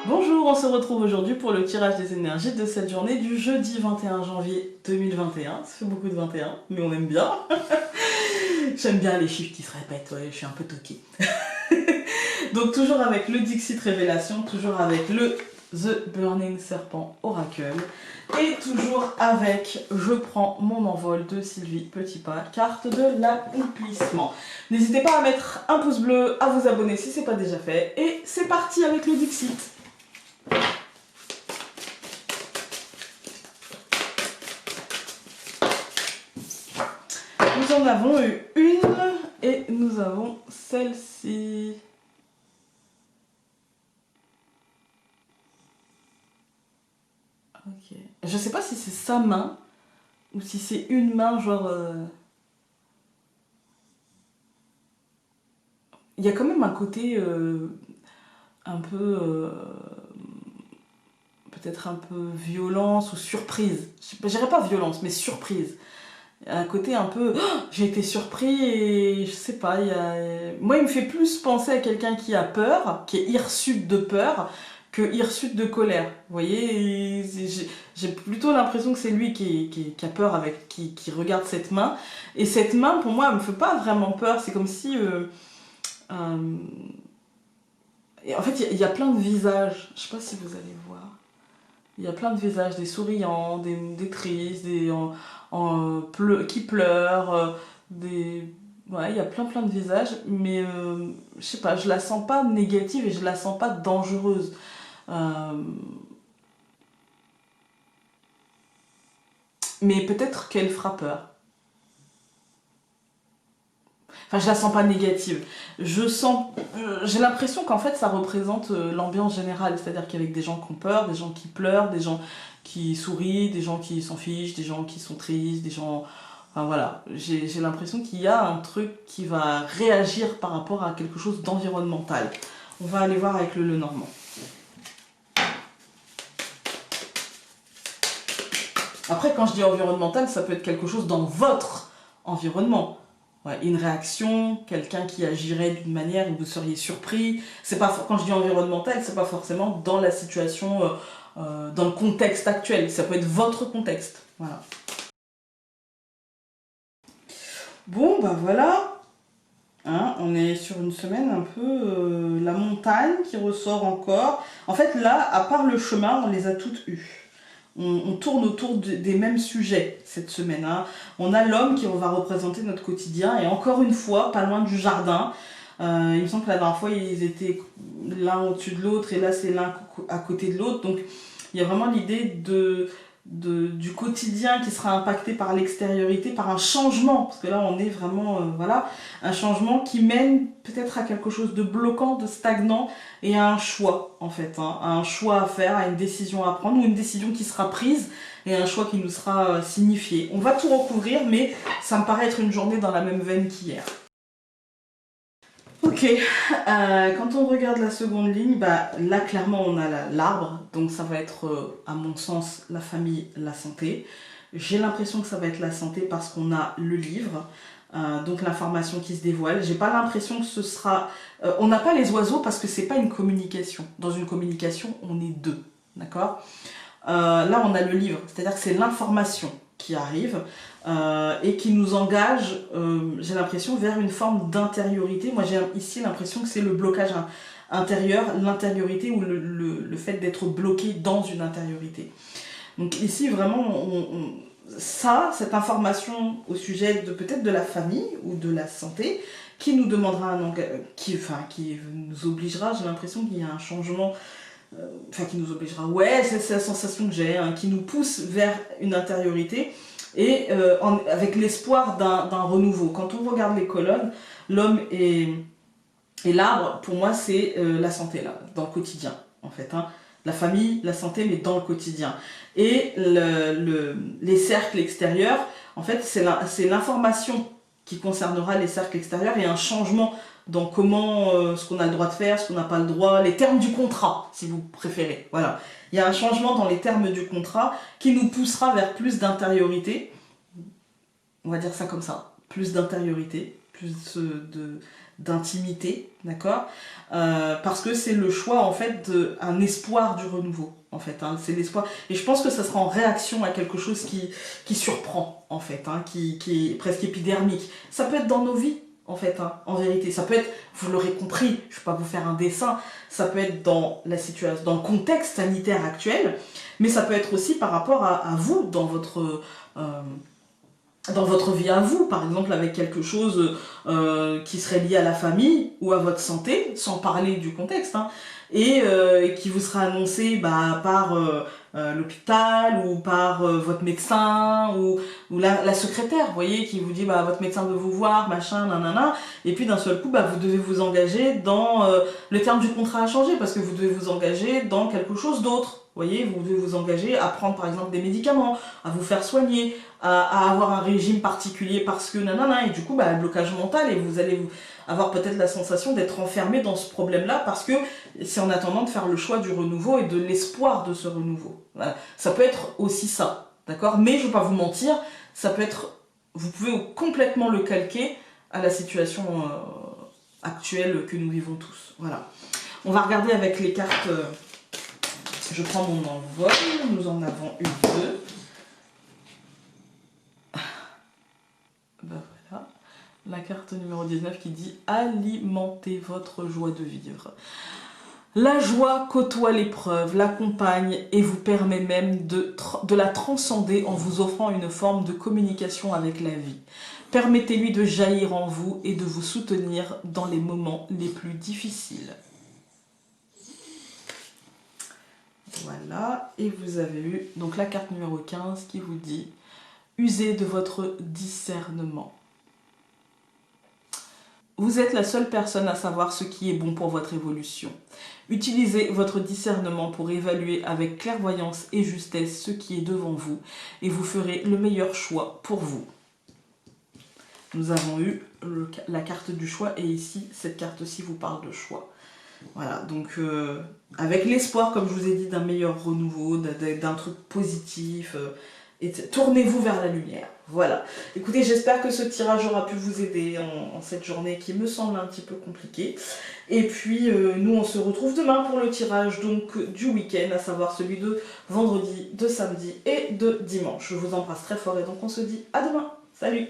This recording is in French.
Bonjour, on se retrouve aujourd'hui pour le tirage des énergies de cette journée du jeudi 21 janvier 2021. Ça fait beaucoup de 21, mais on aime bien. J'aime bien les chiffres qui se répètent, ouais, je suis un peu toquée. Donc toujours avec le Dixit Révélation, toujours avec le The Burning Serpent Oracle, et toujours avec Je prends mon envol de Sylvie Petitpas, carte de l'accomplissement. N'hésitez pas à mettre un pouce bleu, à vous abonner si ce n'est pas déjà fait, et c'est parti avec le Dixit. Nous en avons eu une et nous avons celle-ci. Ok. Je sais pas si c'est sa main ou si c'est une main genre... Il y a quand même un côté un peu... peut-être un peu violence ou surprise. Je dirais pas violence, mais surprise. Un côté un peu j'ai été surpris et je sais pas, moi il me fait plus penser à quelqu'un qui a peur, qui est hirsute de peur, que hirsute de colère. Vous voyez, j'ai plutôt l'impression que c'est lui qui a peur, qui regarde cette main, et cette main pour moi elle me fait pas vraiment peur. C'est comme si et en fait il y a plein de visages, je sais pas si vous allez voir. Il y a plein de visages, des souriants, des tristes, qui pleurent, Ouais, il y a plein de visages, mais je sais pas, je la sens pas négative et je la sens pas dangereuse. Euh, mais peut-être qu'elle fera peur. Enfin, je la sens pas négative. J'ai l'impression qu'en fait, ça représente l'ambiance générale. C'est-à-dire qu'avec des gens qui ont peur, des gens qui pleurent, des gens qui sourient, des gens qui s'en fichent, des gens qui sont tristes, des gens... Enfin voilà, j'ai l'impression qu'il y a un truc qui va réagir par rapport à quelque chose d'environnemental. On va aller voir avec le Lenormand. Après, quand je dis environnemental, ça peut être quelque chose dans votre environnement. Ouais, une réaction, quelqu'un qui agirait d'une manière où vous seriez surpris. C'est pas, quand je dis environnemental, c'est pas forcément dans la situation, dans le contexte actuel. Ça peut être votre contexte. Voilà. Bon, bah voilà. Hein, on est sur une semaine un peu la montagne qui ressort encore. En fait, là, à part le chemin, on les a toutes eues. On tourne autour des mêmes sujets cette semaine. Hein. On a l'homme qui va représenter notre quotidien, et encore une fois, pas loin du jardin. Il me semble que la dernière fois, ils étaient l'un au-dessus de l'autre, et là, c'est l'un à côté de l'autre. Donc, il y a vraiment l'idée du quotidien qui sera impacté par l'extériorité, par un changement. Parce que là, on est vraiment, voilà, un changement qui mène peut-être à quelque chose de bloquant, de stagnant, et à un choix, en fait, hein, à un choix à faire, à une décision à prendre, ou une décision qui sera prise, et un choix qui nous sera signifié. On va tout recouvrir, mais ça me paraît être une journée dans la même veine qu'hier. Ok, quand on regarde la seconde ligne, bah, là clairement on a l'arbre, donc ça va être à mon sens la famille, la santé. J'ai l'impression que ça va être la santé parce qu'on a le livre, donc l'information qui se dévoile. J'ai pas l'impression que ce sera... on n'a pas les oiseaux parce que c'est pas une communication. Dans une communication, on est deux, d'accord? Là on a le livre, c'est-à-dire que c'est l'information qui arrive et qui nous engage, j'ai l'impression, vers une forme d'intériorité. Moi j'ai ici l'impression que c'est le blocage intérieur, l'intériorité, ou le fait d'être bloqué dans une intériorité. Donc ici vraiment, cette information au sujet de peut-être de la famille ou de la santé, qui nous demandera qui nous obligera, j'ai l'impression qu'il y a un changement, qui nous obligera, ouais, c'est la sensation que j'ai, hein, qui nous pousse vers une intériorité, et avec l'espoir d'un renouveau. Quand on regarde les colonnes, l'homme et l'arbre, pour moi, c'est la santé, là, dans le quotidien, en fait. Hein. La famille, la santé, mais dans le quotidien. Et les cercles extérieurs, en fait, c'est l'information qui concernera les cercles extérieurs, et un changement dans comment, ce qu'on a le droit de faire, ce qu'on n'a pas le droit, les termes du contrat, si vous préférez. Voilà. Il y a un changement dans les termes du contrat qui nous poussera vers plus d'intériorité. On va dire ça comme ça. Plus d'intériorité, plus d'intimité, d'accord, parce que c'est le choix, en fait, un espoir du renouveau, en fait, hein, c'est l'espoir. Et je pense que ça sera en réaction à quelque chose qui surprend, en fait, hein, qui est presque épidermique. Ça peut être dans nos vies, en fait, hein, en vérité. Ça peut être, vous l'aurez compris, je ne vais pas vous faire un dessin, ça peut être dans la situation, dans le contexte sanitaire actuel, mais ça peut être aussi par rapport à vous, dans votre vie à vous, par exemple avec quelque chose qui serait lié à la famille ou à votre santé, sans parler du contexte, hein, et qui vous sera annoncé par l'hôpital ou par votre médecin ou la secrétaire, vous voyez, qui vous dit votre médecin veut vous voir, machin, nanana, et puis d'un seul coup vous devez vous engager dans le terme du contrat a changé parce que vous devez vous engager dans quelque chose d'autre. Vous voyez, vous devez vous engager à prendre par exemple des médicaments, à vous faire soigner, à avoir un régime particulier parce que nanana, et du coup le blocage mental, et vous allez avoir peut-être la sensation d'être enfermé dans ce problème-là parce que c'est en attendant de faire le choix du renouveau et de l'espoir de ce renouveau. Voilà. Ça peut être aussi ça, d'accord? Mais je ne vais pas vous mentir, ça peut être, vous pouvez complètement le calquer à la situation actuelle que nous vivons tous. Voilà. On va regarder avec les cartes. Je prends mon envol, nous en avons eu 2. Voilà. La carte numéro 19 qui dit « Alimentez votre joie de vivre ». La joie côtoie l'épreuve, l'accompagne et vous permet même de la transcender en vous offrant une forme de communication avec la vie. Permettez-lui de jaillir en vous et de vous soutenir dans les moments les plus difficiles. Voilà, et vous avez eu donc la carte numéro 15 qui vous dit « Usez de votre discernement ». Vous êtes la seule personne à savoir ce qui est bon pour votre évolution. Utilisez votre discernement pour évaluer avec clairvoyance et justesse ce qui est devant vous et vous ferez le meilleur choix pour vous. Nous avons eu la carte du choix et ici, cette carte-ci vous parle de choix. Voilà, donc avec l'espoir, comme je vous ai dit, d'un meilleur renouveau, d'un truc positif, tournez-vous vers la lumière. Voilà. Écoutez, j'espère que ce tirage aura pu vous aider en cette journée qui me semble un petit peu compliquée. Et puis, nous, on se retrouve demain pour le tirage donc du week-end, à savoir celui de vendredi, de samedi et de dimanche. Je vous embrasse très fort et donc on se dit à demain. Salut!